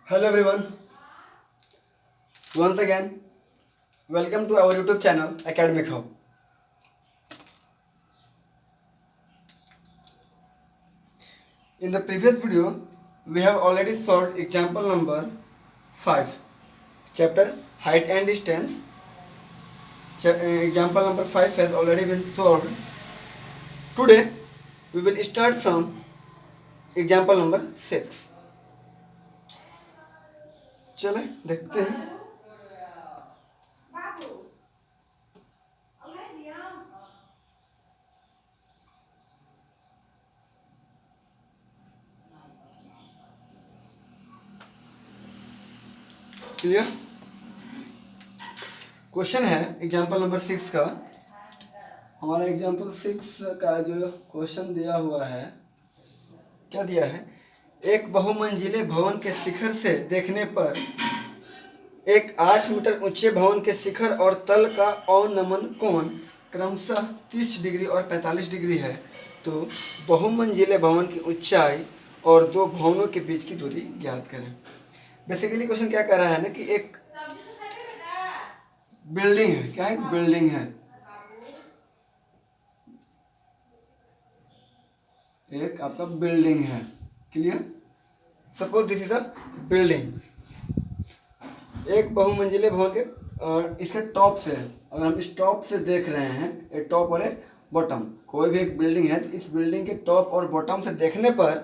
Hello everyone, once again, welcome to our YouTube channel Academic Hub. In the previous video, we have already solved example number 5, chapter height and distance. Example number 5 has already been solved. Today, we will start from example number 6. चले देखते हैं. Clear. Question है example number 6 का. हमारा example 6 का जो question दिया हुआ है, क्या दिया है? एक बहुमंजिले भवन के शिखर से देखने पर एक 8 मीटर ऊंचे भवन के शिखर और तल का अवनमन कोण क्रमशः 30 डिग्री और 45 डिग्री है. तो बहुमंजिले भवन की ऊंचाई और दो भवनों के बीच की दूरी ज्ञात करें. बेसिकली क्वेश्चन क्या कर रहा है ना कि एक बिल्डिंग है. क्या है? बिल्डिंग है. एक आपका बिल्डिंग है. Clear. Suppose this is a building. एक बहुमंजिले भवन के इसके टॉप से, अगर हम इस टॉप से देख रहे हैं, एक टॉप और एक बॉटम, कोई भी एक बिल्डिंग है, तो इस बिल्डिंग के टॉप और बॉटम से देखने पर,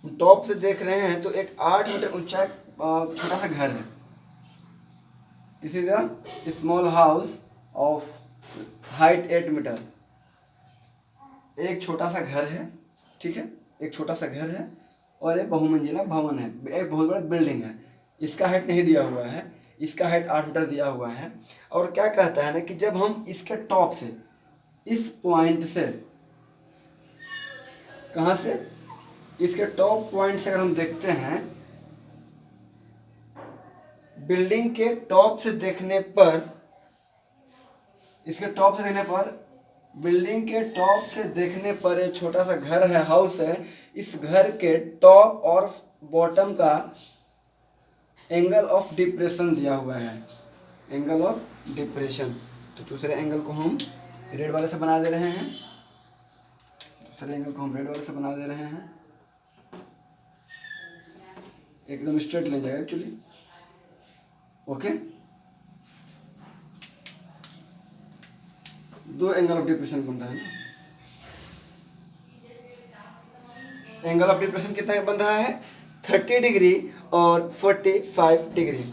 टॉप से देख रहे हैं तो एक 8 मीटर ऊंचा छोटा सा घर है. This is a small house of height 8 metre. एक छोटा सा घर है. ठीक है, एक छोटा सा घर है और एक बहुमंजिला भवन है. एक बहुत बड़ा बिल्डिंग है. इसका हाइट नहीं दिया हुआ है, इसका हाइट 8 मीटर दिया हुआ है. और क्या कहता है ना कि जब हम इसके टॉप से, इस पॉइंट से, कहाँ से? इसके टॉप पॉइंट से अगर हम देखते हैं, बिल्डिंग के टॉप से देखने पर, इसके टॉप से देखने पर, बिल्डिंग के टॉप से देखने पर एक छोटा सा घर है, हाउस है. इस घर के टॉप और बॉटम का एंगल ऑफ डिप्रेशन दिया हुआ है. Angle of depression. तो दूसरे एंगल को हम रेड वाले से बना दे रहे हैं. दूसरे एंगल को हम रेड वाले से बना दे रहे हैं. एकदम स्ट्रेट ले जाएगा एक्चुअली. ओके. दो एंगल ऑफ डिप्रेशन बन रहा है ना. एंगल ऑफ डिप्रेशन कितना बन रहा है? 30 डिग्री और 45 डिग्री.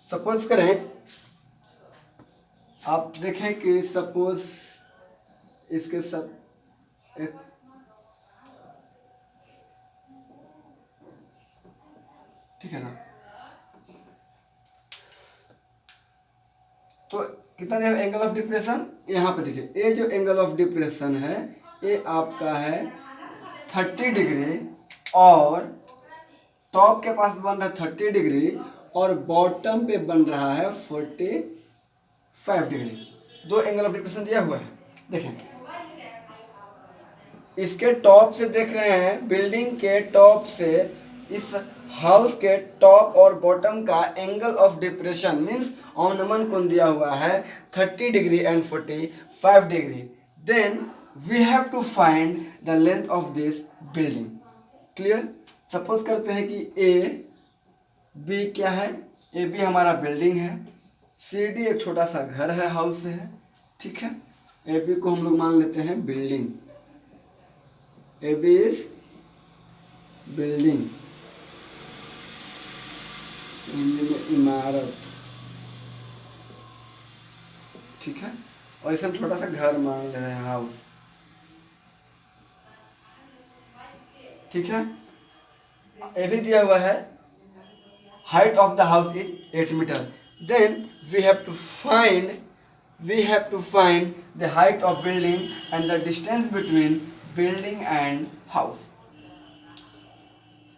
सपोज करें, आप देखें कि सपोज इसके सब एक, ठीक है ना, तो कितना दिया एंगल ऑफ डिप्रेशन? यहाँ पे देखिए, ये जो एंगल ऑफ डिप्रेशन है, ये आपका है 30 डिग्री और टॉप के पास बन रहा है 30 डिग्री और बॉटम पे बन रहा है 45 डिग्री. दो एंगल ऑफ डिप्रेशन दिया हुआ है. देखें, इसके टॉप से देख रहे हैं, बिल्डिंग के टॉप से इस हाउस के टॉप और बॉटम का एंगल ऑफ डिप्रेशन मीन्स अवनमन कोण दिया हुआ है 30 degree and 45 degree. Then we have to find the length of this building. Clear. Suppose करते हैं कि ए बी क्या है? ए बी हमारा बिल्डिंग है. सी डी एक छोटा सा घर है, हाउस है. ठीक है. ए बी को हम लोग मान लेते हैं building. A B is building, Hindi में इमारत. ठीक है. और इसे हम छोटा सा घर मान ले रहे हैं, हाउस. ठीक है. ए भी दिया हुआ है, height of the house is 8 metre. Then we have to find the height of building and the distance between building and house.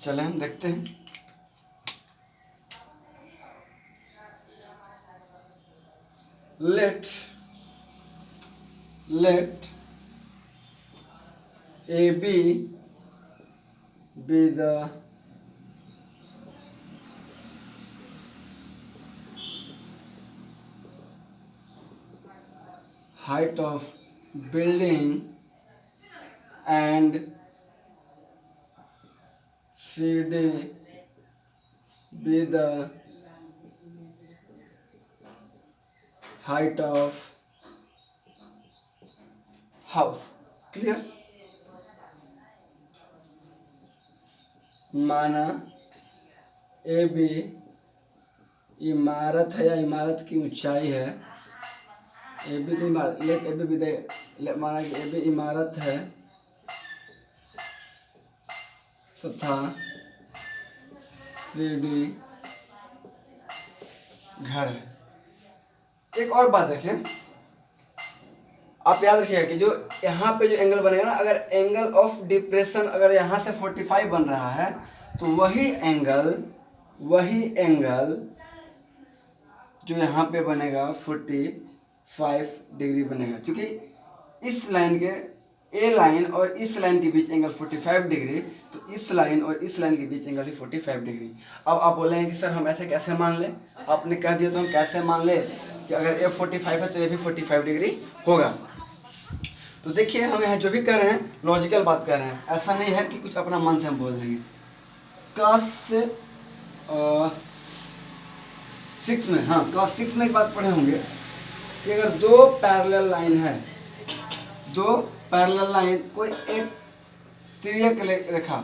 चले हम देखते हैं. let AB be the height of building and CD be the height of house. Clear? माना A B इमारत है या इमारत की ऊंचाई है, ए बी की इमारत, लेट ए बी भी दे, माना कि ए बी इमारत है तथा सी डी घर है। एक और बात देखिए, आप याद रखिएगा कि जो यहाँ पे जो एंगल बनेगा ना, अगर एंगल ऑफ डिप्रेशन अगर यहाँ से 45 बन रहा है तो वही एंगल जो यहाँ पे बनेगा 45 डिग्री बनेगा, क्योंकि इस लाइन के ए लाइन और इस लाइन के बीच एंगल 45 डिग्री, तो इस लाइन और इस लाइन के बीच एंगल 45 डिग्री। अब आप बोलेंगे कि सर हम ऐसे कैसे मान लें? आपने कह दिया तो हम कैसे मान ले कि अगर ए 45 है तो ये भी 45 डिग्री होगा। तो देखिए हम यहाँ जो भी कर रहे हैं लॉजिकल बात कर रहे हैं, ऐसा नहीं है कि कुछ अपना मन से हम बोल देंगे। क्लास 6 में, हाँ क्लास 6 में एक बात पढ़े होंगे कि अगर दो पैरेलल लाइन है, दो पैरेलल लाइन, कोई एक तिर्यक रेखा,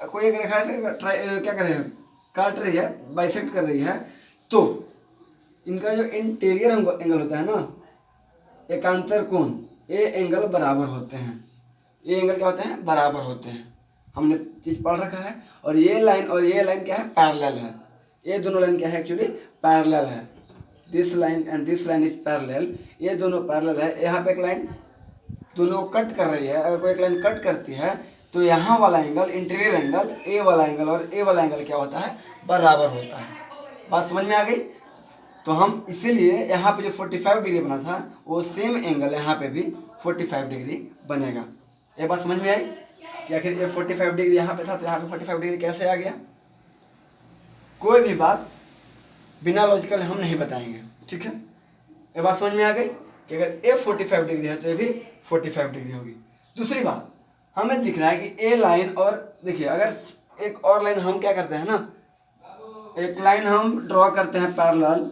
कोई एक रेखा ऐसे क्या कर रही है, काट रही है, बाइसेक्ट कर रही है, तो इनका जो इंटीरियर एंगल होता है ना, एकांतर कोण, ये एंगल बराबर होते हैं। ये एंगल क्या होते हैं? बराबर होते हैं। हमने चीज पढ़ रखा है। और ये लाइन क्या है? पैरेलल है। ये दोनों लाइन क्या है? एक्चुअली पैरेलल है। This line and this line is parallel, ये दोनों पैरेलल है। यहाँ पे एक लाइन दोनों कट कर रही है, अगर कोई एक लाइन कट करती है तो यहाँ वाला एंगल, इंटीरियर एंगल, ए वाला एंगल और ए वाला एंगल क्या होता है? बराबर होता है। बात समझ में आ गई? तो हम इसीलिए यहाँ पे जो 45 डिग्री बना था वो सेम एंगल यहाँ पे भी 45 डिग्री बनेगा। ये बात समझ में आई कि आखिर ये 45 डिग्री यहाँ पे था तो यहाँ पे 45 डिग्री कैसे आ गया? कोई भी बात बिना लॉजिकल हम नहीं बताएंगे, ठीक है? ये बात समझ में आ गई कि अगर ए 45 डिग्री है तो ये भी 45 डिग्री होगी। दूसरी बात, हमें दिख रहा है कि ए लाइन, और देखिए अगर एक और लाइन हम क्या करते हैं ना, एक लाइन हम ड्रॉ करते हैं पैरेलल,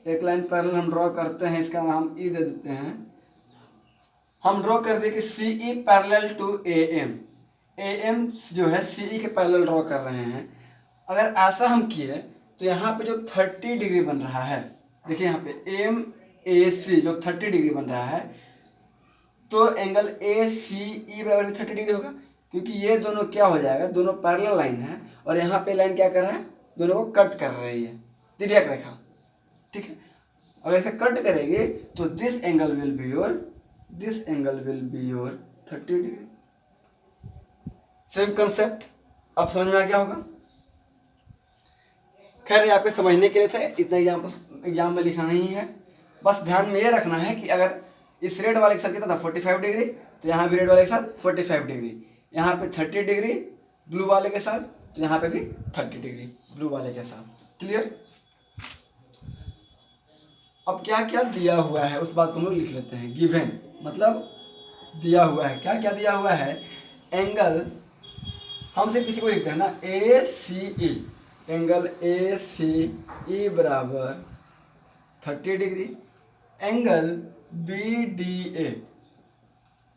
एक लाइन पैरेलल हम ड्रॉ करते हैं, इसका नाम ई दे देते हैं। हम ड्रॉ करते हैं कि C E parallel to A M, A M जो है सी ई के पैरेलल ड्रॉ कर रहे हैं। अगर ऐसा हम किए तो यहाँ पे जो 30 डिग्री बन रहा है, देखिए यहाँ पे एम ए सी जो 30 डिग्री बन रहा है, तो एंगल ए सी ई बराबर भी 30 डिग्री होगा, क्योंकि ये दोनों क्या हो जाएगा? दोनों पैरेलल लाइन है और यहाँ पे लाइन क्या कर रहा है? दोनों को कट कर रही है, तिर्यक रेखा, ठीक है? अगर इसे कट करेंगे तो this angle will be your 30 degree. Same concept अब समझ में आ गया होगा। खैर यहाँ पे समझने के लिए था, इतना एग्जाम में लिखना नहीं है। बस ध्यान में ये रखना है कि अगर इस रेड वाले के साथ कितना था 45 डिग्री, तो यहाँ भी रेड वाले के साथ 45 डिग्री, यहाँ पे 30 डिग्री ब्लू वाले के साथ, तो यहाँ पे भी 30 डिग्री ब्लू वाले के साथ। क्लियर? अब क्या क्या दिया हुआ है उस बात को हम लोग लिख लेते हैं। गिवन मतलब दिया हुआ है। क्या क्या दिया हुआ है? एंगल, हम सिर्फ किसी को लिखते हैं ना, ए सी ई, एंगल ए सी ई बराबर 30 degree. Angle B D A,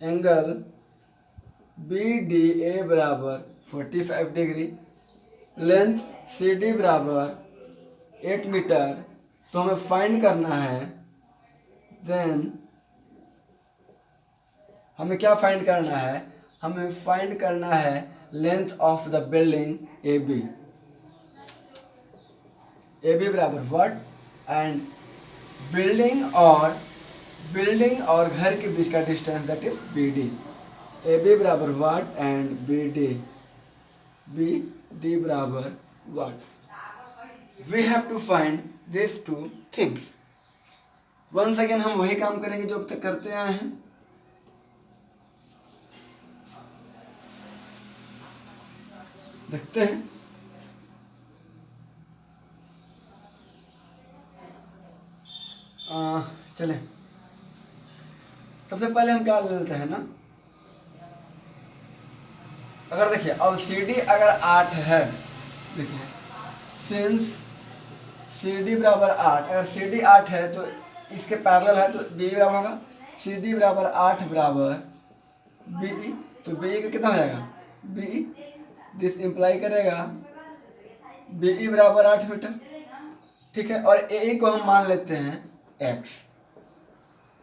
angle B D A बराबर 45 डिग्री। लेंथ सी डी बराबर 8 मीटर। तो हमें फाइंड करना है, देन हमें क्या फाइंड करना है? हमें फाइंड करना है length of the building A B. A B बराबर व्हाट? एंड बिल्डिंग और घर के बीच का distance that is B D. A B बराबर व्हाट एंड बी डी बराबर what? We have to find this two things. Once again हम वही काम करेंगे जो अब तक करते आए हैं। देखते हैं। चले सबसे पहले हम क्या ले लेते हैं ना, अगर देखिए अब सी डी अगर 8 है, देखिए सिंस सी डी बराबर 8, अगर सी डी 8 है तो इसके पैरेलल है तो बी बराबर होगा सी डी बराबर 8 बराबर बी, तो बी का कितना हो जाएगा बी, दिस इम्प्लाई करेगा बी बराबर 8 मीटर, ठीक है। और ए को हम मान लेते हैं एक्स,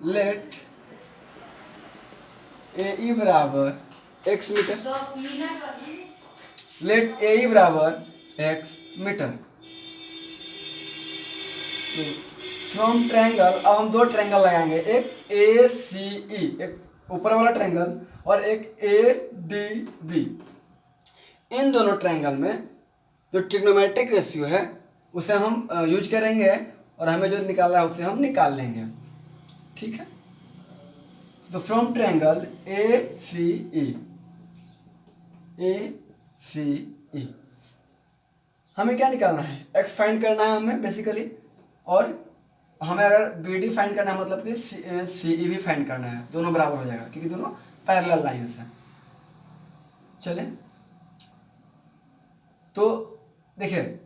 लेट ए बराबर एक्स मीटर, लेट ए बराबर एक्स मीटर। फ्रॉम ट्रायंगल, अब हम दो ट्रायंगल लगाएंगे, एक ए सी ई, एक ऊपर वाला ट्रायंगल और एक ए डी बी। इन दोनों ट्रायंगल में जो ट्रिग्नोमेट्रिक रेशियो है उसे हम यूज करेंगे और हमें जो निकालना है उसे हम निकाल लेंगे, ठीक है। तो फ्रॉम ट्रायंगल ए सी ई हमें क्या निकालना है, एक्स फाइंड करना है हमें बेसिकली, और हमें अगर बी डी फाइंड करना है मतलब कि सी ई भी फाइंड करना है, दोनों बराबर हो जाएगा क्योंकि दोनों पैरेलल लाइंस हैं। चले तो देखिए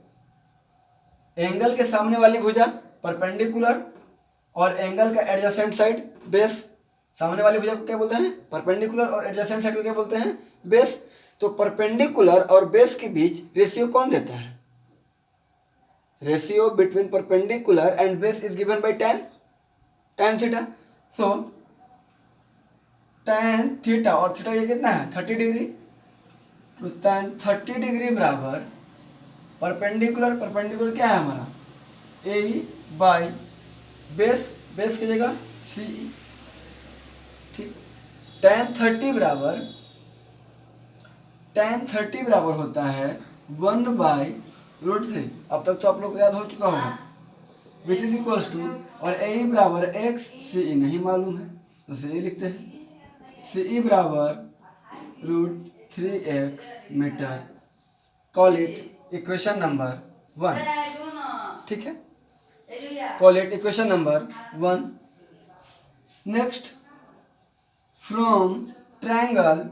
एंगल के सामने वाली भुजा परपेंडिकुलर और एंगल का एडजेसेंट साइड बेस, सामने वाली भुजा को क्या बोलते हैं परपेंडिकुलर और एडजेसेंट साइड को क्या बोलते हैं बेस। तो परपेंडिकुलर और बेस के बीच रेशियो कौन देता है, ratio between perpendicular and base is given by tan theta. So tan theta, और थीटा ये कितना है 30 डिग्री, तो tan 30 डिग्री बराबर परपेंडिकुलर क्या है हमारा ए बाई बेस की जगह सी, ठीक। tan 30 बराबर होता है 1/√3। अब तक तो आप लोग को याद हो चुका होगा, विच इज इक्वल्स टू, और ए बराबर एक्स, सी ई नहीं मालूम है तो सी ई लिखते हैं, सी ई बराबर √3x metre. Call it equation number 1, ठीक है, call it equation number 1। Next, from triangle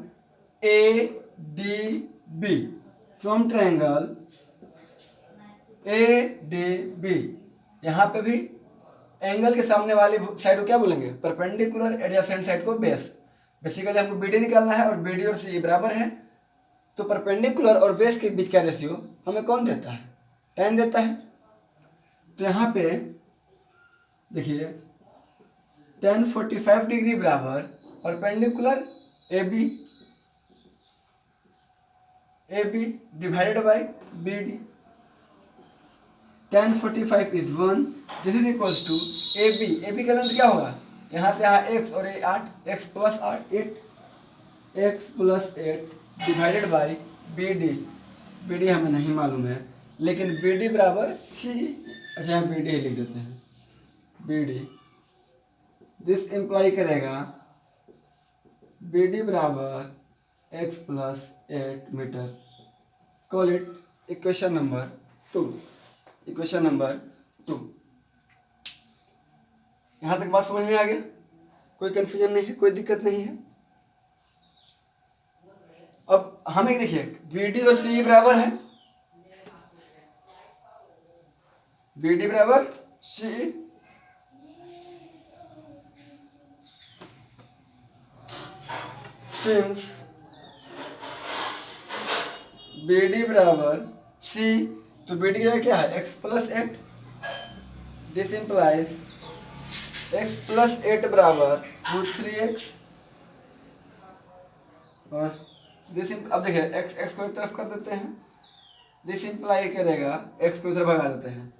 A D B, from triangle A D B, यहाँ पे भी एंगल के सामने वाली साइड को क्या बोलेंगे परपेंडिकुलर, एडजेसेंट साइड को बेस। बेसिकली हमको बी डी निकालना है और बी डी और सी ई बराबर है, तो परपेंडिकुलर और बेस के बीच का रेशियो हमें कौन देता है tan देता है। तो यहाँ पे देखिए tan 45 डिग्री बराबर perpendicular A B divided by B D, tan 45 is 1, this is equals to A B का लेंथ क्या होगा, यहाँ से यहाँ x और ये 8, x plus 8 divided by B D हमें नहीं मालूम है, लेकिन बी डी बराबर सी, अच्छा यहाँ बी डी ही लिख देते हैं, बी डी, दिस इम्प्लाई करेगा बी डी बराबर x plus 8 metre. Call it equation number 2, equation number 2। यहाँ तक बात समझ में आ गया, कोई कंफ्यूजन नहीं है, कोई दिक्कत नहीं है। अब हमें देखिए बी डी और सी बराबर है, बी डी बराबर सी, सिंस बी डी बराबर सी, तो बी डी का क्या है x plus 8, this implies x plus 8 बराबर √3x, और दिस, अब देखिए x को एक तरफ कर देते हैं, दिस इंप्लाई करेगा x को इधर भगा देते हैं,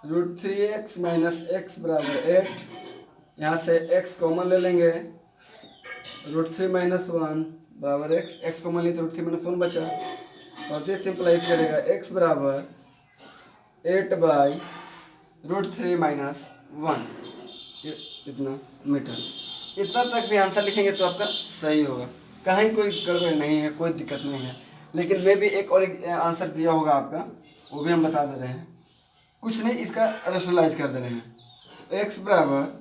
√3x माइनस x बराबर 8, यहाँ से x कॉमन ले लेंगे, √3 माइनस 1 बराबर x कॉमन ली तो √3 माइनस 1 बचा, और दिस इंप्लाई करेगा x बराबर 8/√3 माइनस 1, इतना मीटर। इतना तक भी आंसर लिखेंगे तो आपका सही होगा, कहीं कोई गड़बड़ नहीं है, कोई दिक्कत नहीं है। लेकिन मैं भी एक और एक आंसर दिया होगा आपका, वो भी हम बता दे रहे हैं, कुछ नहीं इसका रैशनलाइज कर दे रहे हैं। x बराबर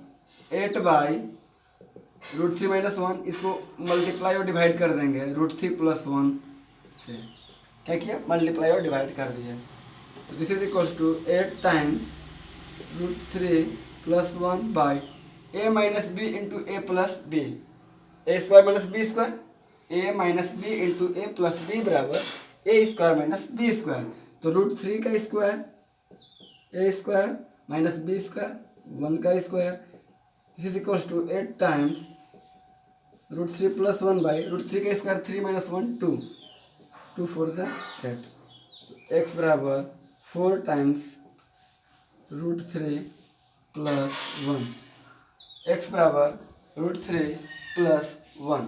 8/√3 - 1, इसको मल्टीप्लाई और डिवाइड कर देंगे √3 + 1 से। क्या किया? मल्टीप्लाई और डिवाइड कर दिया। तो this is equals to 8 times √3 + 1 by a - b into a plus B, a square minus B square, a minus B into A plus B बराबर a square minus B square. तो √3 का square a square minus B square 1 का square, this is equals to 8 times √3 + 1 by √3 का square 3 - 1 2, 2 4 8, x बराबर 4 times √3 + 1, x बराबर √3 + 1।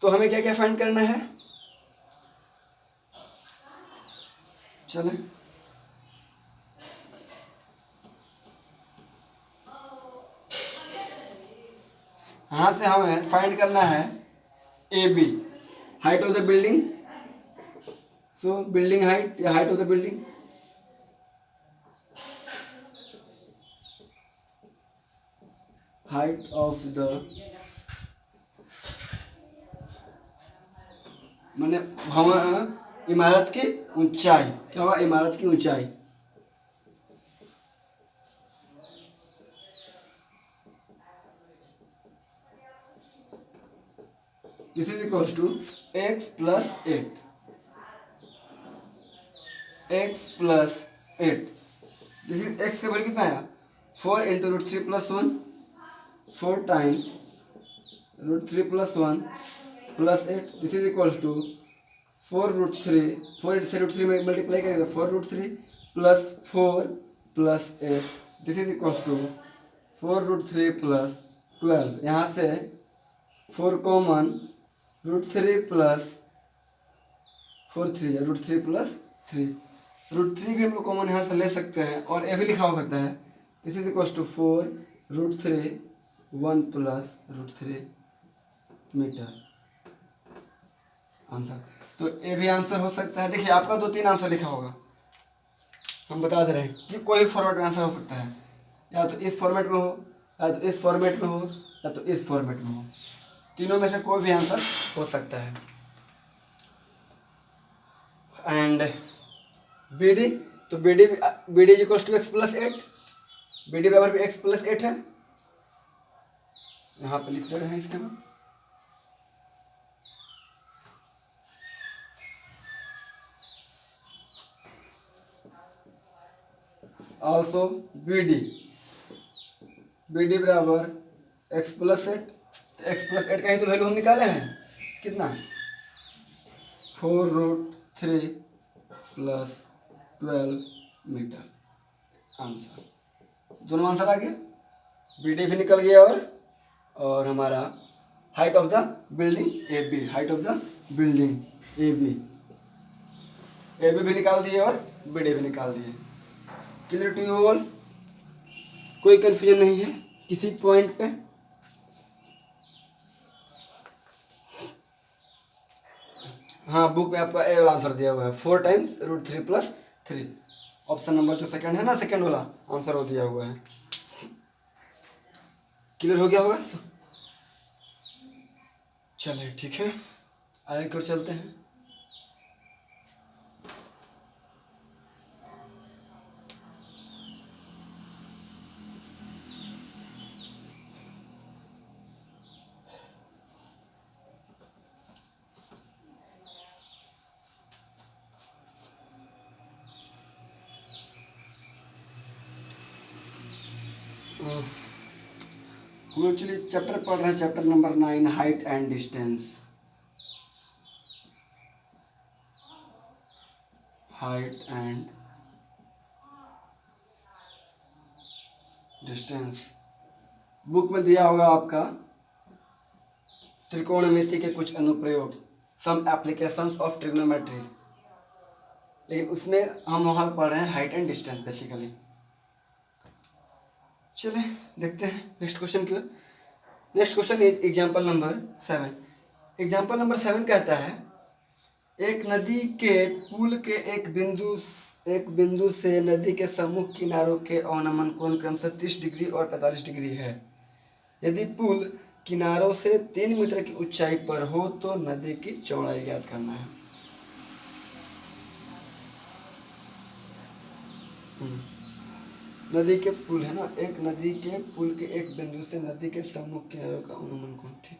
तो हमें क्या क्या फाइंड करना है? चले यहाँ से हमें फाइंड करना है A B, height of the building. So building height या height of the building, height of the मैंने हम इमारत की ऊंचाई। क्या हुआ? इमारत की ऊंचाई। This is equals to x + 8, x + 8, this is x का वैल्यू कितना आया? 4 into √3 + 1, 4 times √3 + 1 + 8, this is equals to 4√3, 4 से √3 में मल्टीप्लाई करेंगे 4√3 + 4 + 8, दिस इज इक्वल्स टू 4√3 + 12। यहाँ से 4 कॉमन, √3 + 4 3 है, √3 + 3, √3 भी हम लोग कॉमन यहाँ से ले सकते हैं और ए भी लिखा हो सकता है। This is equals to 4√3 1 + √3 metre answer. तो ए भी आंसर हो सकता है। देखिए आपका 2-3 आंसर लिखा होगा, हम बता दे रहे हैं कि कोई फॉर्मेट में आंसर हो सकता है, या तो इस फॉर्मेट में हो, या तो इस फॉर्मेट में हो, या तो इस फॉर्मेट में हो। तीनों में से कोई भी आंसर हो सकता है। एंड बी डी, तो B D equals to x + 8, B D बराबर भी x + 8 है। यहाँ पे लिख रहे हैं इसके हम। ऑल्सो बी डी बराबर x + 8, x + 8 का ही तो वैल्यू हम निकाले हैं, कितना? 4√3 + 12 मीटर आंसर। दोनों आंसर आ गया, बी डी भी निकल गया और हमारा height of the building A B, height of the building A B भी निकाल दिए और बी डी भी निकाल दिए। Clear to you all? कोई कंफ्यूजन नहीं है किसी पॉइंट पे? हाँ, बुक में आपका ए वाला आंसर दिया हुआ है, 4 टाइम्स √3 + 3, ऑप्शन नंबर जो सेकंड है ना, सेकंड वाला आंसर वो दिया हुआ है। क्लियर हो गया होगा? चलिए ठीक है, आगे की ओर चलते हैं। हम एक्चुअली चैप्टर पढ़ रहे हैं, chapter number 9, height and distance. Height and distance book में दिया होगा आपका त्रिकोणमिति के कुछ अनुप्रयोग, सम एप्लीकेशंस ऑफ ट्रिग्नोमेट्री, लेकिन उसमें हम वहाँ पे पढ़ रहे हैं हाइट एंड डिस्टेंस बेसिकली। चलिए देखते हैं नेक्स्ट क्वेश्चन की। Next question example number 7। Example number 7 कहता है, एक नदी के पुल के एक बिंदु एक बिंदु से नदी के सम्मुख किनारों के अवनमन कोण क्रमशः 30 डिग्री और 45 डिग्री है। यदि पुल किनारों से 3 मीटर की ऊंचाई पर हो तो नदी की चौड़ाई ज्ञात करना है। नदी के पुल है ना, एक नदी के पुल के एक बिंदु से नदी के सम्मुख किनारों का अनुमान कोण। ठीक,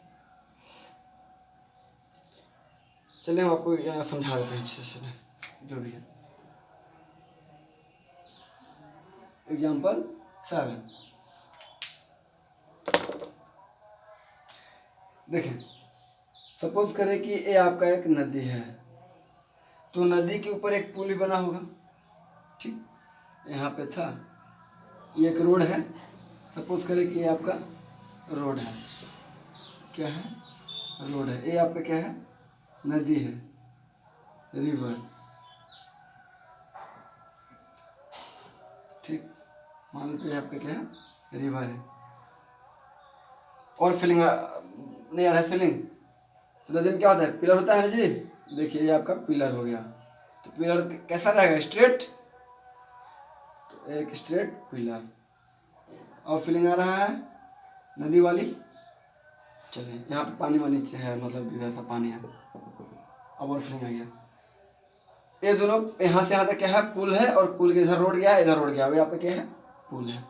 चलिए हम आपको यहाँ समझा देते हैं अच्छे से जो भी है। एग्जाम्पल 7 देखें, सपोज करें कि ये आपका एक नदी है, तो नदी के ऊपर एक पुल भी बना होगा। ठीक, यहाँ पे था, ये एक रोड है। सपोज करें कि ये आपका रोड है, क्या है, रोड है। ये आपका क्या है, नदी है, रिवर। ठीक, मान लीजिए यहाँ पे क्या है, रिवर है। और फीलिंग नहीं आ रहा है, फीलिंग तो नदी में क्या होता है, पिलर होता है ना जी। देखिए ये आपका पिलर हो गया, तो पिलर कैसा रहेगा, स्ट्रेट, तो एक स्ट्रेट पिलर। और फीलिंग आ रहा है नदी वाली। चलिए यहाँ पे पानी नीचे है, मतलब इधर सा पानी है। अब और फीलिंग आ गया। ये दोनों यहाँ से यहाँ तक क्या है, पुल है, और पुल के इधर रोड गया, इधर रोड गया, यहाँ पे क्या है, पुल है।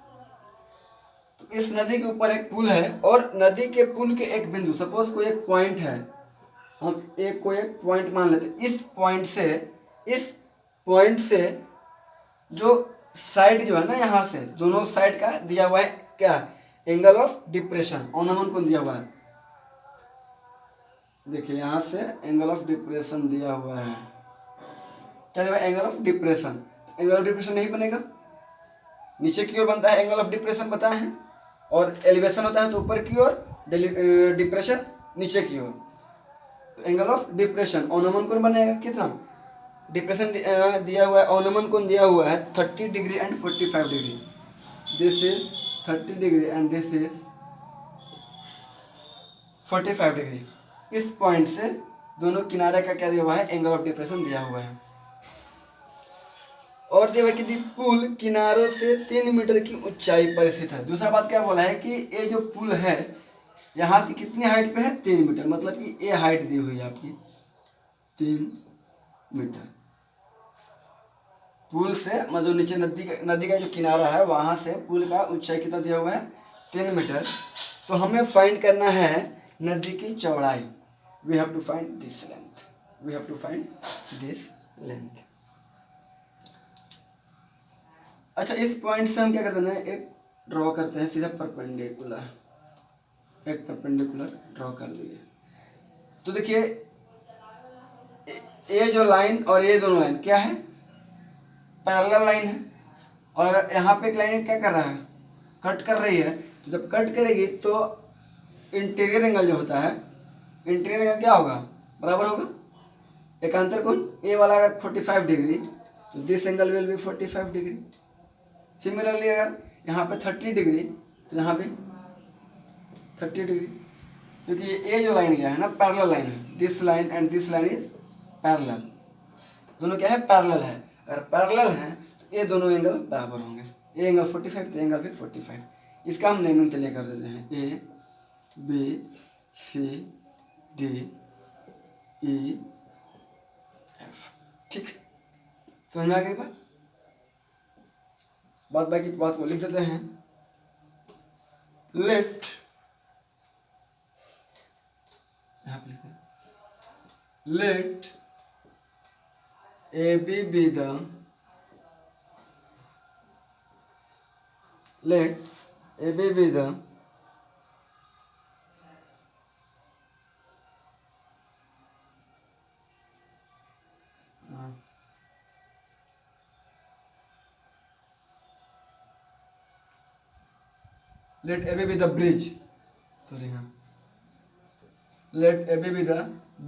तो इस नदी के ऊपर एक पुल है, और नदी के पुल के एक बिंदु, सपोज कोई एक पॉइंट है, हम एक को एक पॉइंट मान लेते हैं। इस पॉइंट से जो साइड जो है ना, यहाँ से दोनों साइड का दिया हुआ है क्या, एंगल ऑफ डिप्रेशन, अवनमन कोण दिया हुआ है। देखिए यहाँ से एंगल ऑफ डिप्रेशन दिया हुआ है, क्या दिया हुआ है, angle of depression. Angle of depression नहीं बनेगा, नीचे की ओर बनता है एंगल ऑफ डिप्रेशन, बताए हैं। और एलिवेशन होता है तो ऊपर की ओर, डिप्रेशन नीचे की ओर। तो एंगल ऑफ डिप्रेशन, अवनमन कोण बनेगा कितना, डिप्रेशन दिया हुआ है, अवनमन कोण दिया हुआ है 30 degree and 45 degree. This is 30 degree and this is 45 degree. इस पॉइंट से दोनों किनारे का क्या दिया हुआ है, एंगल ऑफ डिप्रेशन दिया हुआ है। और दिया हुआ है कि पुल किनारों से 3 मीटर की ऊंचाई पर स्थित है। दूसरा बात क्या बोला है कि ये जो पुल है यहाँ से कितनी हाइट पे है, 3 मीटर, मतलब कि ये हाइट दी हुई है आपकी 3 मीटर। पुल से मतलब नीचे नदी का जो किनारा है वहाँ से पुल का ऊंचाई कितना दिया हुआ है, 3 मीटर। तो हमें फाइंड करना है नदी की चौड़ाई। We have to find this length, we have to find this length. अच्छा, इस पॉइंट से हम क्या करते हैं, एक ड्रॉ करते हैं सीधा परपेंडिकुलर, एक परपेंडिकुलर ड्रॉ कर दिए। तो देखिए ये जो लाइन और ये दोनों लाइन क्या है, पैरेलल लाइन है। और अगर यहाँ पे एक लाइन क्या कर रहा है, कट कर रही है, तो जब कट करेगी तो इंटीरियर एंगल जो होता है, इंटीरियर एंगल क्या होगा, बराबर होगा एकांतर कोण। ए वाला अगर 45 डिग्री तो this angle will be 45 degree. Similarly अगर यहाँ पे 30 डिग्री तो यहाँ भी 30 डिग्री, क्योंकि ये जो लाइन गया है ना, पैरेलल लाइन है। This line and this line is parallel, दोनों क्या है, पैरेलल है। अगर पैरेलल है तो ये दोनों एंगल बराबर होंगे। ये एंगल 45 तो एंगल भी 45। इसका हम नेमिंग चलिए कर देते हैं, A B C D E F. ठीक, समझ में आ गई बात बाकी बात को लिख देते हैं। लेट, यहाँ पे लिखते हैं, let A B be the, let A B be the let AB be the bridge, sorry हाँ, let AB be the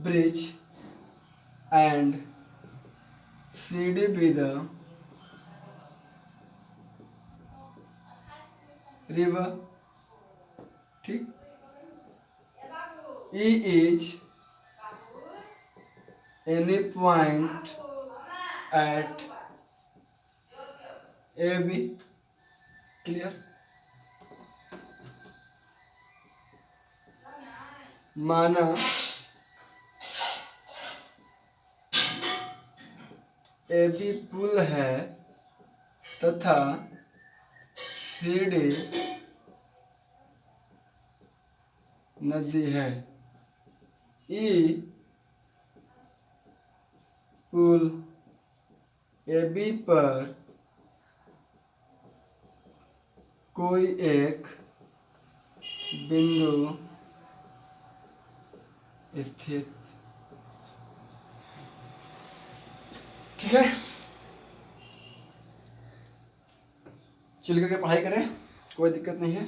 bridge and CD be the river। ठीक, E is any point at A B. Clear. माना A B पुल है तथा C D नदी है। ई पुल A B पर कोई एक बिंदु स्थित। ठीक है, चल करके पढ़ाई करें, कोई दिक्कत नहीं है।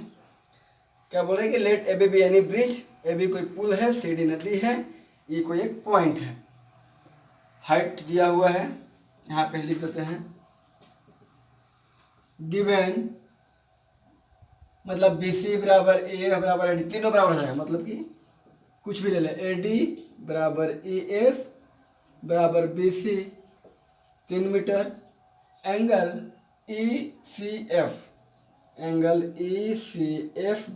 क्या बोल रहे हैं कि let A B be any bridge. A B कोई पुल है, सी डी नदी है, ई कोई एक पॉइंट है। हाइट दिया हुआ है, यहाँ पे लिख देते हैं। गिवन मतलब बी सी बराबर ए बराबर ए डी, तीनों बराबर हो जाएगा। मतलब कि कुछ भी ले लें, ए डी बराबर ई एफ बराबर B C 3 metre. Angle E C F, angle E C F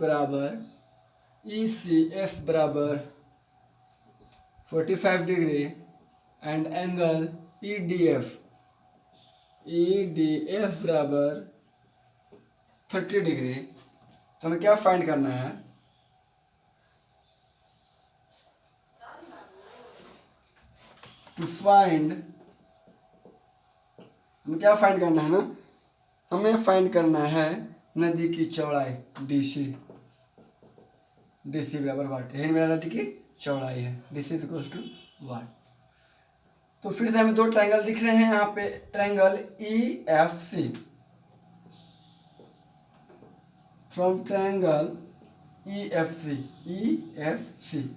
बराबर 45 degree. And angle E D F बराबर 30 डिग्री। तो हमें क्या फाइंड करना है? टू फाइंड, हमें क्या फाइंड करना है ना, हमें फाइंड करना है नदी की चौड़ाई डीसी। डीसी बराबर वाट, यही मेरा नदी की चौड़ाई है। डीसी इज इक्वल्स टू वाट। तो फिर से हमें दो ट्रायंगल दिख रहे हैं यहाँ पे। Triangle E F C, from triangle E F C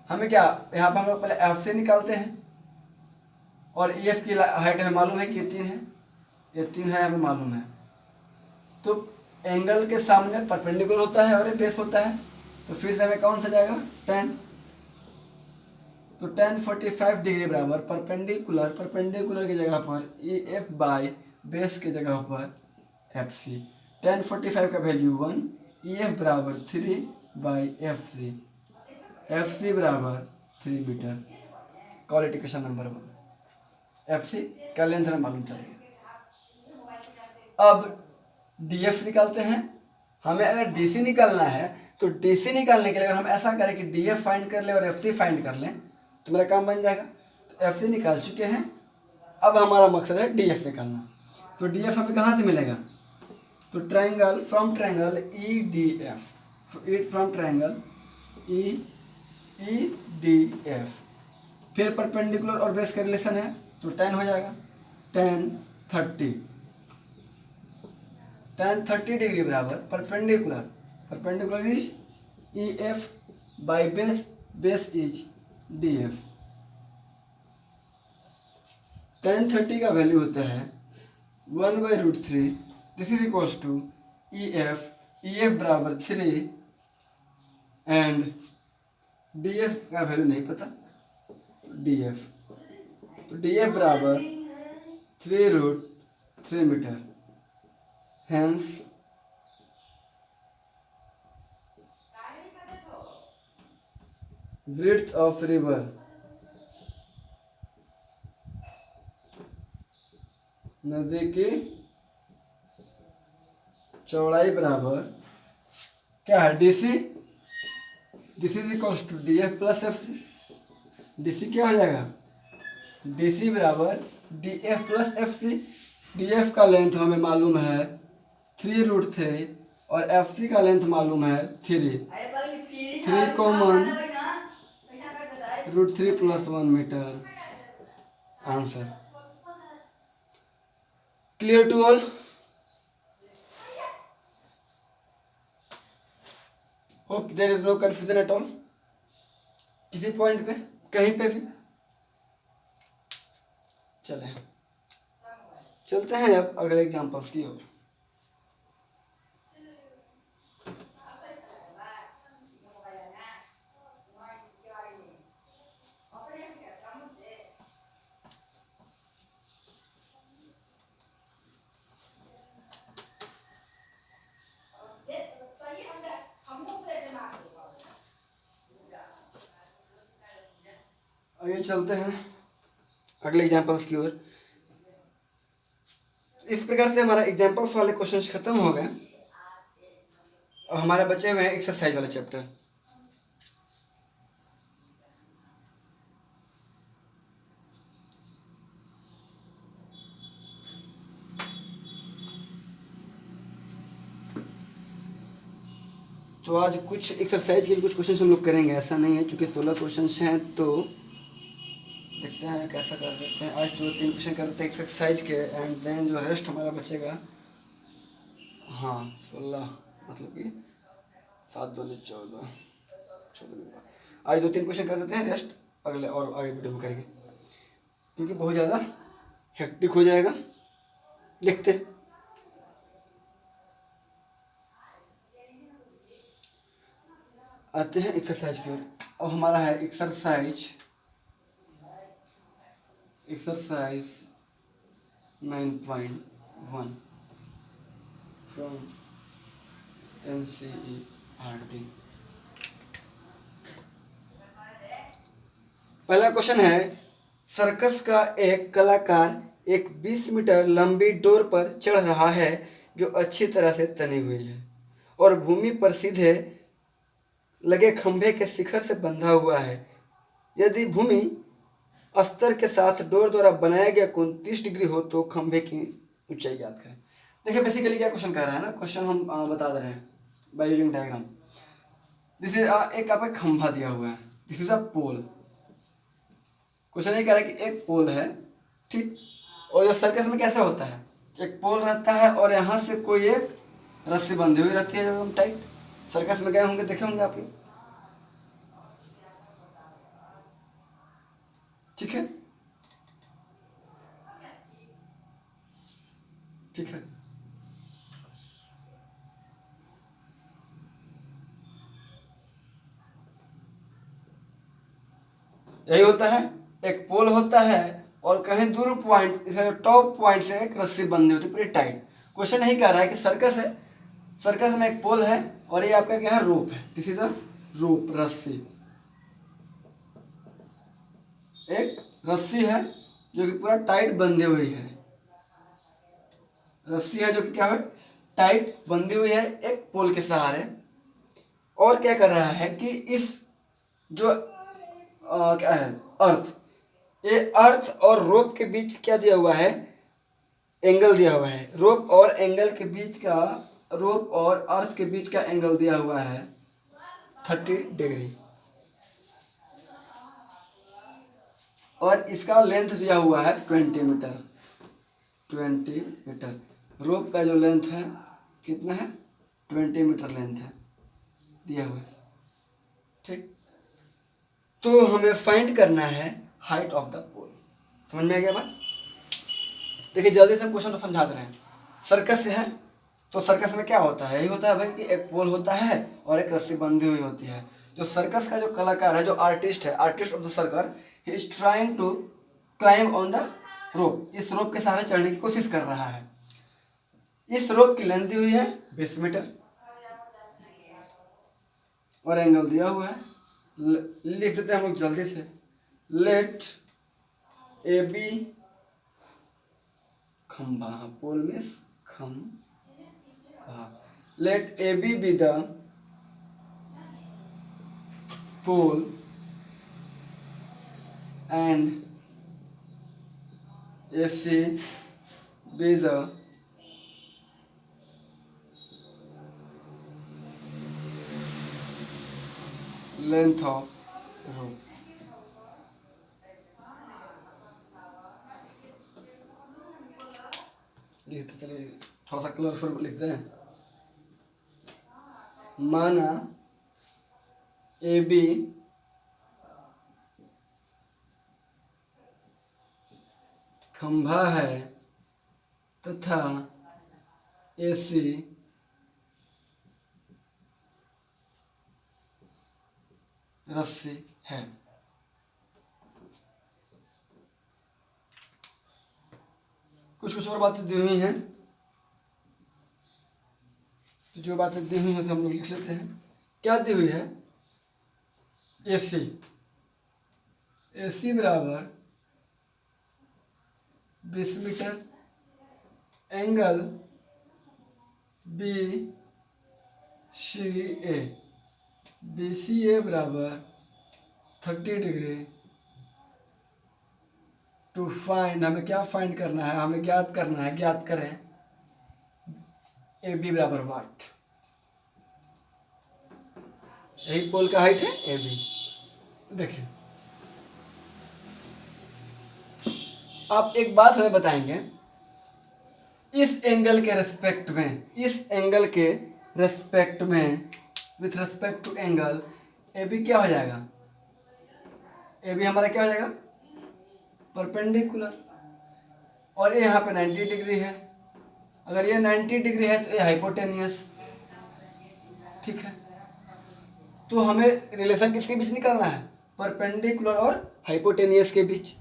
हमें क्या, यहाँ पे हम लोग पहले एफ सी निकालते हैं। और ई एफ की हाइट हमें मालूम है कि ये 3 है, ये 3 है हमें मालूम है। तो एंगल के सामने परपेंडिकुलर होता है और ये बेस होता है। तो फिर से हमें कौन सा जाएगा, 10। तो 10 45 डिग्री बराबर परपेंडिकुलर की जगह पर ई एफ बाई बेस की जगह पर एफ सी। 10 45 का वैल्यू 1, ई एफ बराबर 3 बाई एफ सी बराबर 3 metre. Call it equation number 1। F C का लेंथ हमें मालूम चलेगा। अब डी एफ निकालते हैं। हमें अगर डी सी निकालना है तो डी सी निकालने के लिए अगर हम ऐसा करें कि डी एफ फाइंड कर लें और एफ सी फाइंड कर लें तो मेरा काम बन जाएगा। तो एफ सी निकाल चुके हैं, अब हमारा मकसद है डी एफ निकालना। तो डी एफ हमें कहाँ से मिलेगा? तो triangle from triangle E D F, from triangle E D F. फिर परपेंडिकुलर और बेस का रिलेशन है तो 10 हो जाएगा। 10 30 डिग्री बराबर perpendicular is E F by base is D F. 10 30 का वैल्यू होता है 1/√3। This is equals to E F बराबर 3 एंड डी एफ का वैल्यू नहीं पता, डी एफ। तो डी एफ बराबर 3√3 metre. Hence, width of river नदी की चौड़ाई बराबर क्या है, D C. This is equals to D F plus F C. D C क्या हो जाएगा, डीसी बराबर D F plus F C. D F का लेंथ हमें मालूम है 3√3 और एफ सी का लेंथ मालूम है 3 common √3 + 1 metre. Answer clear to all. Hope there is no confusion at all, किसी पॉइंट पे कहीं पे भी। चलते हैं अब अगले एग्जांपल्स की ओर। चलिए चलते हैं अगले एग्जाम्पल्स की ओर। इस प्रकार से हमारा एग्जाम्पल्स वाले क्वेश्चंस खत्म हो गए और हमारे बचे हुए हैं एक्सरसाइज वाले चैप्टर। तो आज कुछ एक्सरसाइज के कुछ क्वेश्चन हम लोग करेंगे, ऐसा नहीं है क्योंकि 16 क्वेश्चन हैं तो देखते हैं कैसा कर देते हैं। आज तो 3 क्वेश्चन करते हैं एक्सरसाइज के एंड देन जो रेस्ट हमारा बचेगा, हाँ 16 मतलब कि 7 2 14 14 आज 2-3 क्वेश्चन कर देते हैं, रेस्ट अगले और आगे वीडियो में करेंगे क्योंकि बहुत ज़्यादा हेक्टिक हो जाएगा। देखते हैं। आते हैं एक्सरसाइज की ओर और हमारा है एक्सरसाइज 9.1 फ्रॉम NCERT। पहला क्वेश्चन है, सर्कस का एक कलाकार एक 20 मीटर लंबी डोर पर चढ़ रहा है जो अच्छी तरह से तनी हुई है और भूमि पर सीधे लगे खंभे के शिखर से बंधा हुआ है। यदि भूमि अस्तर के साथ डोर द्वारा बनाया गया कोण 30 डिग्री हो तो खंभे की ऊंचाई ज्ञात करें। देखिए बेसिकली क्या क्वेश्चन कह रहा है ना, क्वेश्चन हम बता दे रहे हैं by using diagram. This is एक आपका खंभा दिया हुआ है, this is a pole. Question ये कह रहा है कि एक पोल है, ठीक, और ये सर्कस में कैसे होता है, एक पोल रहता है और यहाँ से कोई एक रस्सी बंधी हुई रहती है एकदम टाइट। सर्कस में गए होंगे, देखे होंगे आप लोग, ठीक है ठीक है। यही होता है, एक पोल होता है और कहीं दूर पॉइंट, टॉप पॉइंट से एक रस्सी बंधी होती है पूरी टाइट। क्वेश्चन यही कह रहा है कि सर्कस है, सर्कस में एक पोल है और ये आपका क्या है, रोप है। दिस इज अ रोप, रस्सी, एक रस्सी है जो कि पूरा टाइट बंधी हुई है, रस्सी है जो कि क्या है, टाइट बंधी हुई है एक पोल के सहारे। और क्या कर रहा है कि इस जो क्या है, अर्थ, ये अर्थ और रोप के बीच क्या दिया हुआ है, एंगल दिया हुआ है। रोप और एंगल के बीच का, रोप और अर्थ के बीच का एंगल दिया हुआ है 30 डिग्री और इसका लेंथ दिया हुआ है 20 मीटर। 20 मीटर रोप का जो लेंथ है कितना है, 20 मीटर लेंथ है दिया हुआ है, ठीक। तो हमें फाइंड करना है हाइट ऑफ द पोल। समझ में आ गया बात? देखिए जल्दी से क्वेश्चन तो समझा दे रहे हैं। सर्कस है तो सर्कस में क्या होता है, यही होता है भाई कि एक पोल होता है और एक रस्सी बंधी हुई होती है। जो सर्कस का जो कलाकार है, जो आर्टिस्ट है, artist of the circus, he is trying to climb on the rope. इस रोप के सहारे चढ़ने की कोशिश कर रहा है। इस रोप की लेंथ दी हुई है 20 मीटर और एंगल दिया हुआ है। लिख देते हैं हम लोग जल्दी से, लेट ए बी, खंभा, पोल में खंभा, let A B the pole and AC be the length of rope। लिखते चलिए, थोड़ा सा कलरफुल लिखते हैं। माना ए बी खंभा है तथा AC रस्सी है। कुछ कुछ और बातें दी हुई हैं, तो जो बातें दी हुई हैं तो हम लोग लिख लेते हैं। क्या दी हुई है, AC AC बराबर 20 मीटर, एंगल BCA, BCA बराबर 30 डिग्री। टू फाइंड, हमें क्या फाइंड करना है, हमें ज्ञात करना है, ज्ञात करें AB बराबर वाट। यही पोल का हाइट है AB। देखिए आप एक बात हमें बताएंगे, इस एंगल के रेस्पेक्ट में, इस एंगल के रेस्पेक्ट में, with respect to angle AB क्या हो जाएगा, AB हमारा क्या हो जाएगा, परपेंडिकुलर। और ये यहाँ पे 90 डिग्री है, अगर ये 90 डिग्री है तो ये हाइपोटेनियस। ठीक है, तो हमें रिलेशन किसके बीच निकालना है, परपेंडिकुलर और हाइपोटेनियस के बीच।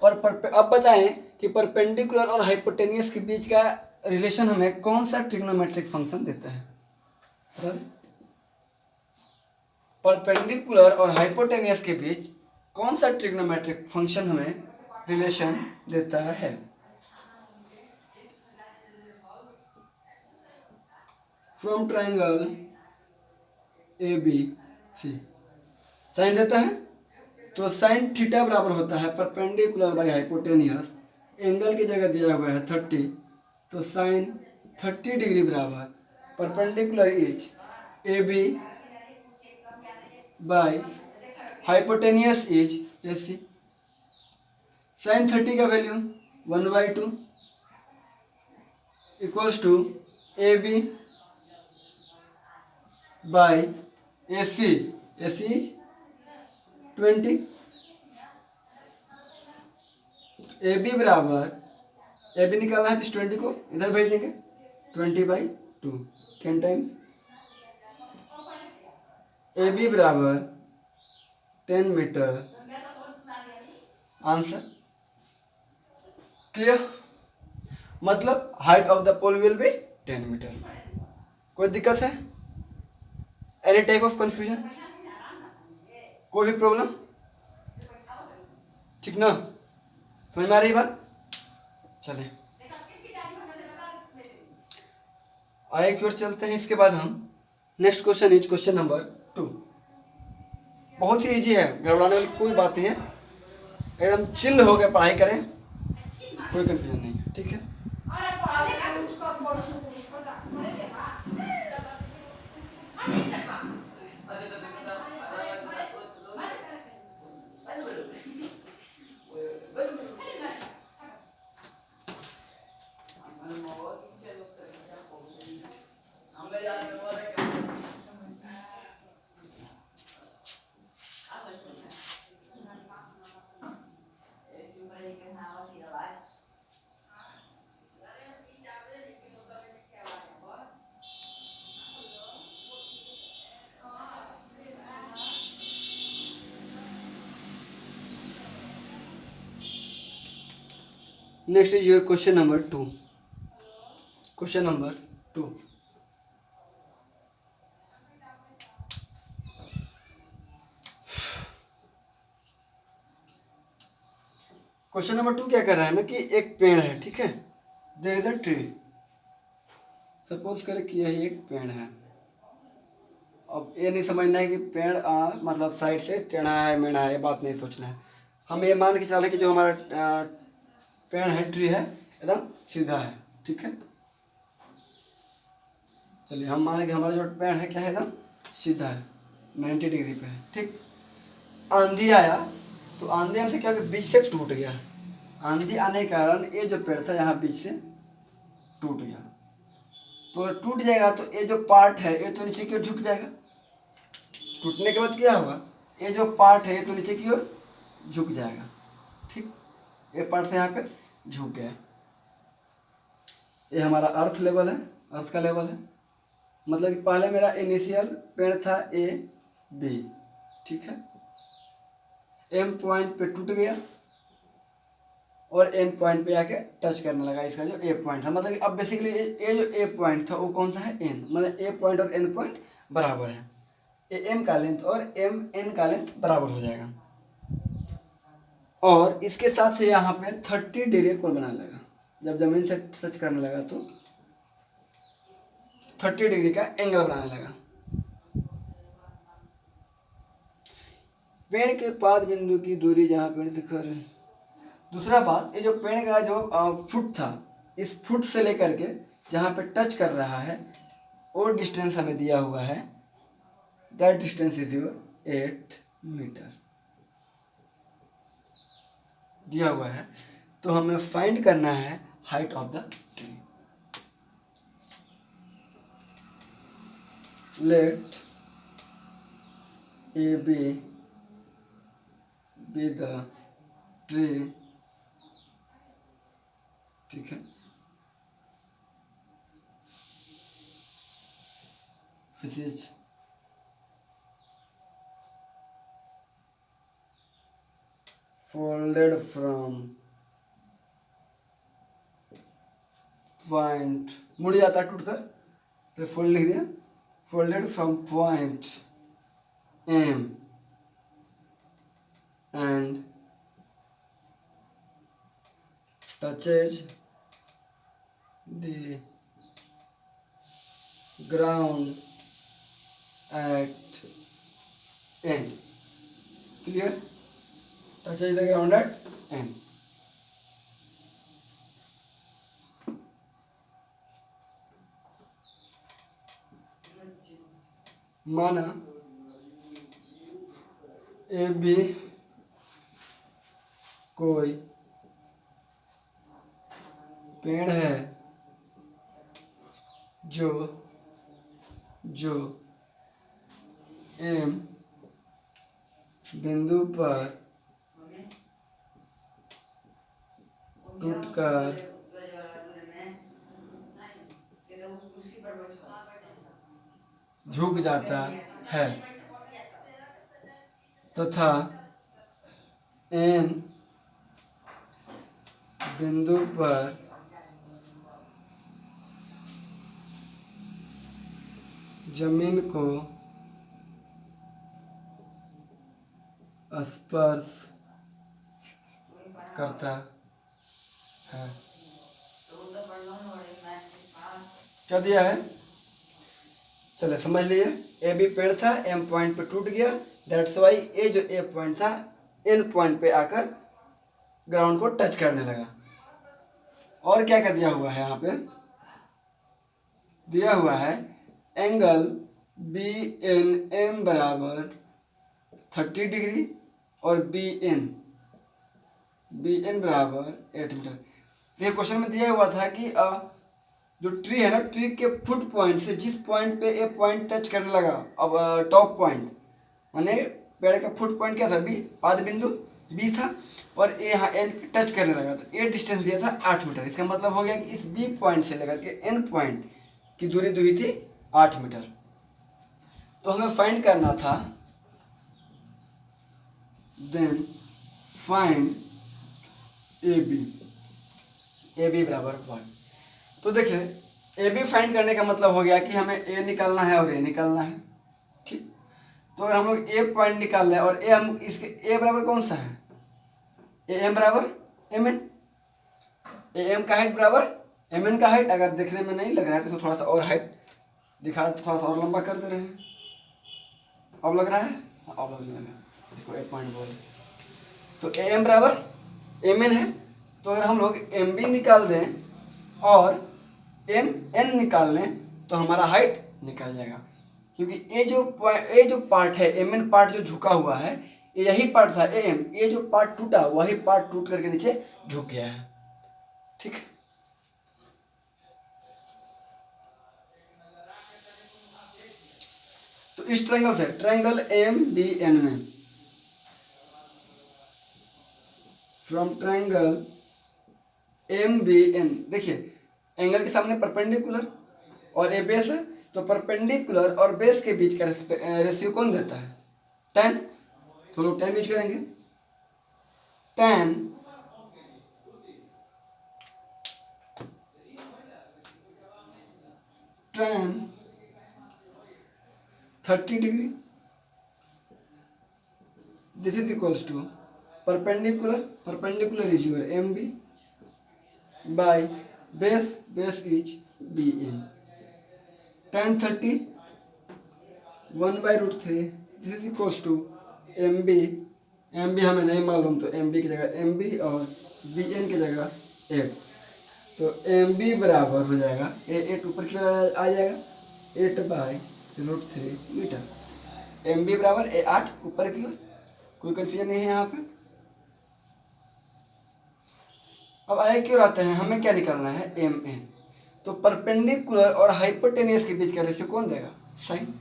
और अब बताएं कि परपेंडिकुलर और हाइपोटेनियस के बीच का रिलेशन हमें कौन सा ट्रिग्नोमेट्रिक फंक्शन देता है, बता दें। परपेंडिकुलर और हाइपोटेनियस के बीच कौन सा ट्रिग्नोमेट्रिक फंक्शन हमें रिलेशन देता है। फ्रॉम ट्राइंगल ABC साइन देता है, तो साइन थीटा बराबर होता है परपेंडिकुलर बाई हाइपोटेनियस, एंगल की जगह दिया हुआ है 30, तो साइन 30 डिग्री बराबर perpendicular is AB by hypotenuse is AC। साइन 30 का value 1/2 equals to AB by AC, AC is 20। AB बराबर, AB निकालना है तो इस 20 को इधर भेज देंगे, 20/2 10 टाइम्स। AB बराबर 10 मीटर, आंसर क्लियर। मतलब height of the pole will be 10 metre. कोई दिक्कत है, एनी टाइप ऑफ कंफ्यूजन, कोई भी प्रॉब्लम, ठीक ना, समझ में आ रही बात। चलें आगे की ओर चलते हैं। इसके बाद हम next question is question number 2। बहुत ही इजी है, घबराने वाली कोई बात नहीं है, एकदम चिल हो गए पढ़ाई करें, कोई कंफ्यूजन नहीं है, ठीक है। Next is your question number 2. Question number 2. Question number 2 क्या कर रहा है ना कि एक पेड़ है, ठीक है, there is a tree. Suppose करें कि यही एक पेड़ है। अब ये नहीं समझना है कि पेड़ मतलब साइड से टेढ़ा है मेढ़ा है, ये बात नहीं सोचना है। हम ये मान के चले कि जो हमारा पेड़ है, ट्री है, एकदम सीधा है, ठीक है। चलिए हम माने कि हमारा जो पेड़ है क्या है, एकदम सीधा है, 90 डिग्री पे है, ठीक। आंधी आया तो आंधी हमसे क्या बीच से टूट गया। आंधी आने के कारण ये जो पेड़ था यहाँ बीच से टूट गया, तो टूट जाएगा तो ये जो पार्ट है ये तो नीचे की ओर झुक जाएगा। टूटने के बाद क्या होगा, ये जो पार्ट है ये तो नीचे की ओर झुक जाएगा, ठीक। ये पार्ट से यहाँ पे झुक गया। ये हमारा अर्थ लेवल है, अर्थ का लेवल है। मतलब कि पहले मेरा इनिशियल पेड़ था AB, ठीक है। M पॉइंट पे टूट गया और N पॉइंट पे आके टच करने लगा इसका जो A पॉइंट था। मतलब कि अब बेसिकली ये जो A पॉइंट था वो कौन सा है, N। मतलब A पॉइंट और N पॉइंट बराबर है। ये M का लेंथ और M N का लेंथ बराबर हो जाएगा। और इसके साथ से यहाँ पे 30 डिग्री कोण बनाने लगा। जब जमीन से टच करने लगा तो 30 डिग्री का एंगल बनाने लगा। पेड़ के पाद बिंदु की दूरी जहाँ पेड़ से कर। दूसरा बात, ये जो पेड़ का जो फुट था, इस फुट से लेकर के जहाँ पे टच कर रहा है वो डिस्टेंस हमें दिया हुआ है। That distance is your 8 metre दिया हुआ है। तो हमें फाइंड करना है height of the tree. Let A B the tree, ठीक है। फिजिक्स folded from point, मुड़ जाता है टूटकर, तो फोल्ड लिख दिया। Folded from point M and touches the ground at N. Clear? touches the ground at end. माना ए बी कोई पेड़ है जो एम बिंदु पर टूटकर झुक जाता है तथा एन बिंदु पर जमीन को स्पर्श करता है। क्या दिया है? चलो समझ लिए। ए बी पेड़ था, एम पॉइंट पे टूट गया, दैट्स वाई ए जो ए पॉइंट था एन पॉइंट पे आकर ग्राउंड को टच करने लगा। और क्या दिया हुआ है? यहाँ पे दिया हुआ है एंगल बी एन एम बराबर 30 डिग्री और बी एन बराबर 8 मीटर। ये क्वेश्चन में दिया हुआ था कि जो ट्री है ना, ट्री के फुट पॉइंट से जिस पॉइंट पे ए पॉइंट टच करने लगा, अब टॉप पॉइंट माने पेड़ का फुट पॉइंट क्या था? बी, पाद बिंदु बी था और ए यहाँ एन पे टच करने लगा, तो ए डिस्टेंस दिया था 8 मीटर। इसका मतलब हो गया कि इस बी पॉइंट से लेकर के एन पॉइंट की दूरी हुई थी 8 मीटर। तो हमें फाइंड करना था, देन फाइंड ए बी बराबर 1। तो देखिए ए बी फाइंड करने का मतलब हो गया कि हमें ए निकालना है और ए निकालना है, ठीक। तो अगर हम लोग ए पॉइंट निकाल रहे हैं और ए हम इसके ए बराबर कौन सा है? ए एम बराबर एम एन। ए एम का हाइट बराबर एम एन का हाइट। अगर देखने में नहीं लग रहा है तो थोड़ा सा और हाइट दिखा, थोड़ा सा और लंबा कर दे रहे हैं। अब लग रहा है? अब लगने लगा, इसको ए पॉइंट बोले। तो ए एम बराबर एम एन है। तो अगर हम लोग एम बी निकाल दें और एम एन निकाल लें तो हमारा हाइट निकल जाएगा, क्योंकि ये जो पार्ट है एम एन पार्ट जो झुका हुआ है, यही पार्ट था ए एम। ये जो पार्ट टूटा वही पार्ट टूट करके नीचे झुक गया है, ठीक है। तो इस ट्रायंगल से, ट्रायंगल एम बी एन में, from triangle M B N, देखिए एंगल के सामने परपेंडिकुलर और ए बेस है, तो परपेंडिकुलर और बेस के बीच का रेशियो कौन देता है? tan। तो लोग tan यूज करेंगे। tan tan 30 degree, this is equals to perpendicular is your M B by base is B N. tan 30 1/√3 this is equals to M B हमें नहीं मालूम, तो एम बी की जगह एम बी और बी एन की जगह 8, तो एम बी बराबर हो जाएगा 8 ऊपर की ओर आ जाएगा 8/√3 मीटर। एम बी बराबर 8 ऊपर की ओर, कोई कंफ्यूजन नहीं है यहाँ पे। अब आगे की ओर आते हैं, हमें क्या निकालना है एम एन। तो परपेंडिकुलर और हाइपोटेनियस के बीच का रेशियो कौन देगा, साइन।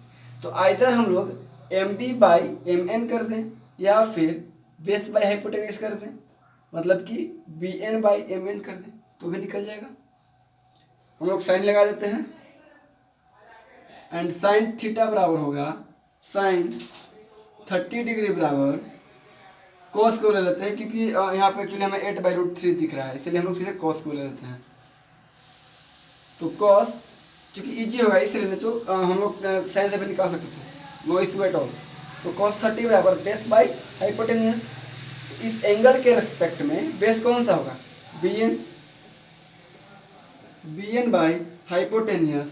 तो आइदर हम लोग M B by M N कर दें या फिर बेस बाई हाइपोटेनियस कर दें, मतलब कि B N by M N कर दें तो भी निकल जाएगा। हम लोग साइन लगा देते हैं एंड साइन थीटा बराबर होगा साइन 30 डिग्री बराबर कॉस को ले लेते हैं, क्योंकि यहाँ पे एक्चुअली हमें 8/√3 दिख रहा है, इसलिए हम लोग सीधे कॉस को ले लेते हैं। तो कॉस चूँकि इजी होगा इसलिए, नहीं तो हम लोग साइन से भी निकाल सकते थे, नो इशू एट ऑल। तो कॉस 30 बराबर बेस बाई हाइपोटेनियस। इस एंगल के रिस्पेक्ट में बेस कौन सा होगा, B N by hypotenuse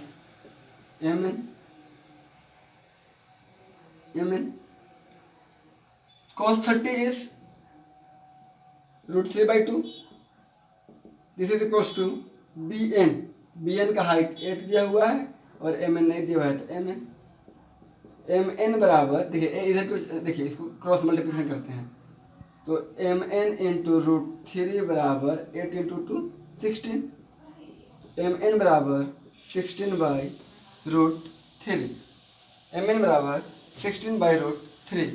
M N. cos 30 is √3/2, this is equals to B N का हाइट 8 दिया हुआ है और एम एन नहीं दिया हुआ है, तो एम एन बराबर देखिए इधर को देखिए, इसको क्रॉस मल्टीप्लिकेशन करते हैं, तो एम एन इंटू √3 बराबर 8 इंटू 2 16, एम एन बराबर 16/√3, एम एन बराबर 16/√3।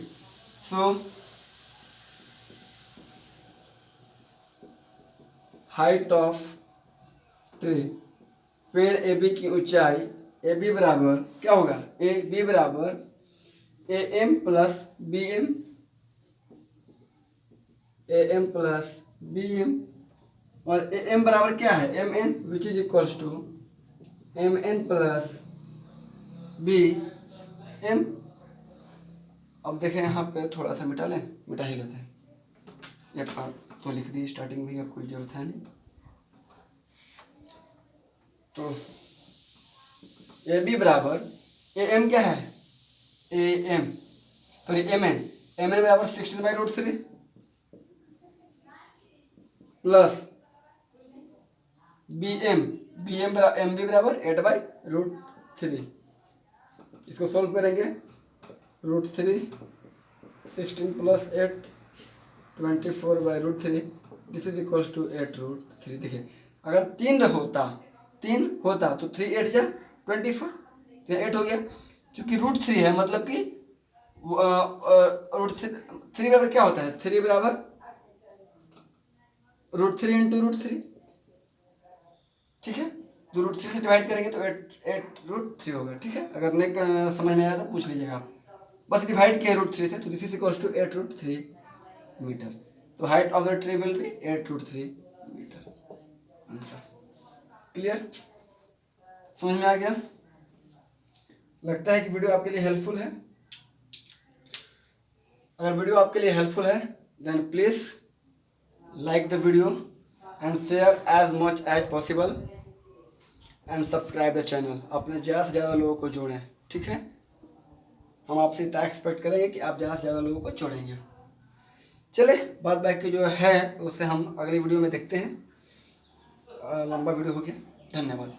सो हाइट ऑफ ट्री, पेड़ ए बी की ऊंचाई ए बी बराबर क्या होगा, ए बी बराबर A M plus B M, A M plus B M, और ए एम बराबर क्या है M N, which is equals to M N plus B M. अब देखें यहाँ पे थोड़ा सा मिटा ही लेते हैं, एक बार तो लिख दी स्टार्टिंग में, अब कोई जरूरत है नहीं। तो ए बी बराबर ए एम क्या है, A M sorry M N बराबर 16/√3 प्लस बी एम बराबर 8/√3। इसको सॉल्व करेंगे, √3 16 plus 8 24/√3, this is equals to 8√3। देखिए अगर 3 होता तो 3 8 जा 24, 8 हो गया। चूंकि √3 है मतलब कि √3 बराबर क्या होता है, 3 बराबर √3 इंटू √3, ठीक है। तो √3 से डिवाइड करेंगे तो 8√3 होगा, ठीक है। अगर नहीं समझ में आया तो पूछ लीजिएगा आप, बस डिवाइड किया √3 से, तो this is equals to 8√3 metre. तो height of the tree will be 8√3 metre. Answer clear, समझ में आ गया। लगता है कि वीडियो आपके लिए हेल्पफुल है। अगर वीडियो आपके लिए हेल्पफुल है then please like the video and share as much as possible and subscribe the channel. अपने ज़्यादा से ज़्यादा लोगों को जोड़ें, ठीक है। हम आपसे इतना एक्सपेक्ट करेंगे कि आप ज़्यादा से ज़्यादा लोगों को जोड़ेंगे। चलिए बात बाकी जो है उसे हम अगली वीडियो में देखते हैं। लंबा वीडियो हो गया, धन्यवाद।